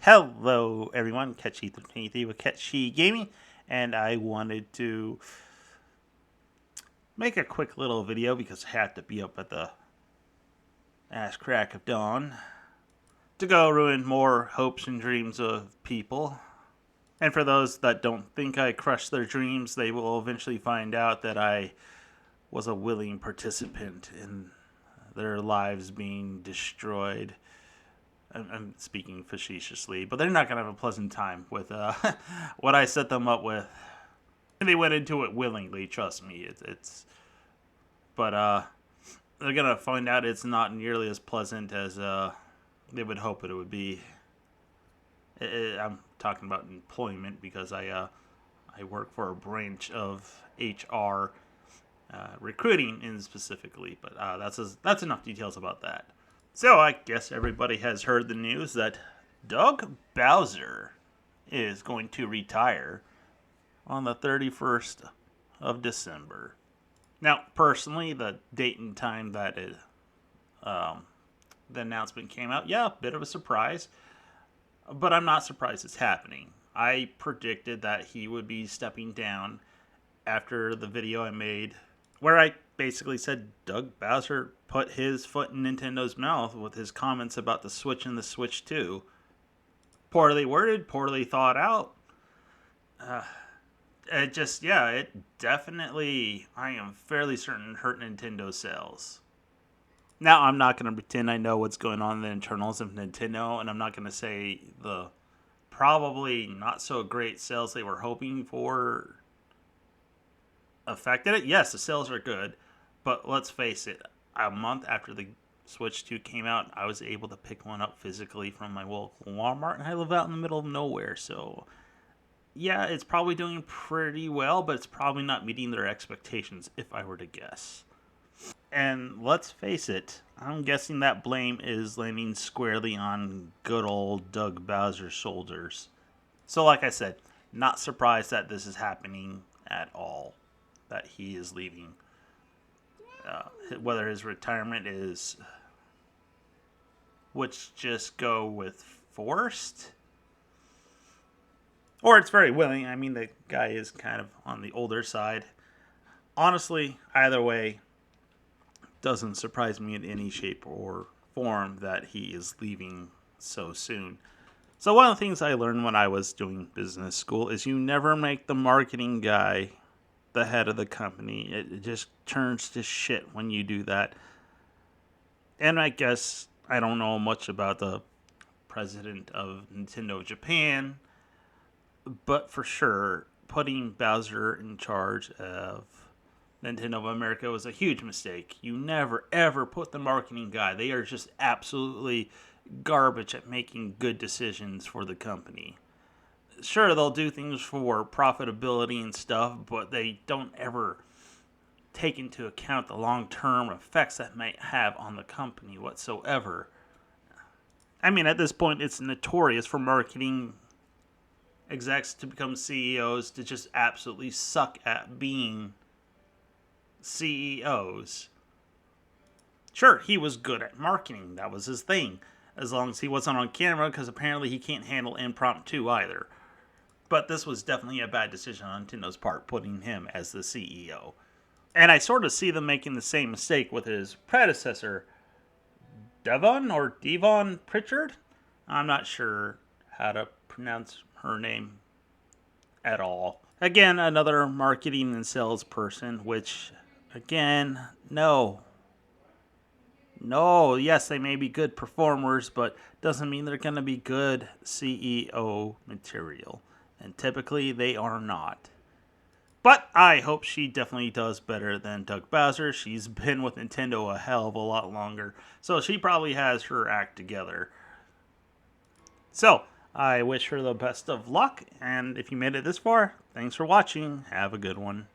Hello, everyone. Catchy323 with Catchy Gaming, and I wanted to make a quick little video because I had to be up at the ass crack of dawn to go ruin more hopes and dreams of people. And for those that don't think I crushed their dreams, they will eventually find out that I was a willing participant in their lives being destroyed. I'm speaking facetiously, but they're not going to have a pleasant time with what I set them up with. And they went into it willingly, trust me. But they're going to find out it's not nearly as pleasant as they would hope it would be. I'm talking about employment because I work for a branch of HR, recruiting in specifically, but that's enough details about that. So I guess everybody has heard the news that Doug Bowser is going to retire on the 31st of December. Now, personally, the date and time that the announcement came out, yeah, a bit of a surprise, but I'm not surprised it's happening. I predicted that he would be stepping down after the video I made where I basically said Doug Bowser put his foot in Nintendo's mouth with his comments about the Switch and the Switch 2. Poorly worded, poorly thought out. It definitely, I am fairly certain, hurt Nintendo sales. Now, I'm not going to pretend I know what's going on in the internals of Nintendo, and I'm not going to say the probably not so great sales they were hoping for affected it. Yes, the sales are good, but let's face it, a month after the Switch 2 came out, I was able to pick one up physically from my local Walmart, and I live out in the middle of nowhere, so yeah, it's probably doing pretty well, but it's probably not meeting their expectations, if I were to guess. And let's face it, I'm guessing that blame is landing squarely on good old Doug Bowser's shoulders. So like I said, not surprised that this is happening at all, that he is leaving. Whether his retirement is, which just go with forced, or it's very willing. I mean, the guy is kind of on the older side. Honestly, either way, doesn't surprise me in any shape or form that he is leaving so soon. So one of the things I learned when I was doing business school is you never make the marketing guy the head of the company. It just turns to shit when you do that. And I guess I don't know much about the president of Nintendo Japan, but for sure, putting Bowser in charge of Nintendo of America was a huge mistake. You never ever put the marketing guy. They are just absolutely garbage at making good decisions for the company. Sure, they'll do things for profitability and stuff, but they don't ever take into account the long-term effects that might have on the company whatsoever. I mean, at this point, it's notorious for marketing execs to become CEOs to just absolutely suck at being CEOs. Sure, he was good at marketing. That was his thing. As long as he wasn't on camera, because apparently he can't handle impromptu either. But this was definitely a bad decision on Nintendo's part, putting him as the CEO. And I sort of see them making the same mistake with his predecessor, Devon Pritchard? I'm not sure how to pronounce her name at all. Again, another marketing and sales person, which, again, no. No, yes, they may be good performers, but doesn't mean they're going to be good CEO material. And typically, they are not. But I hope she definitely does better than Doug Bowser. She's been with Nintendo a hell of a lot longer, so she probably has her act together. So, I wish her the best of luck, and if you made it this far, thanks for watching. Have a good one.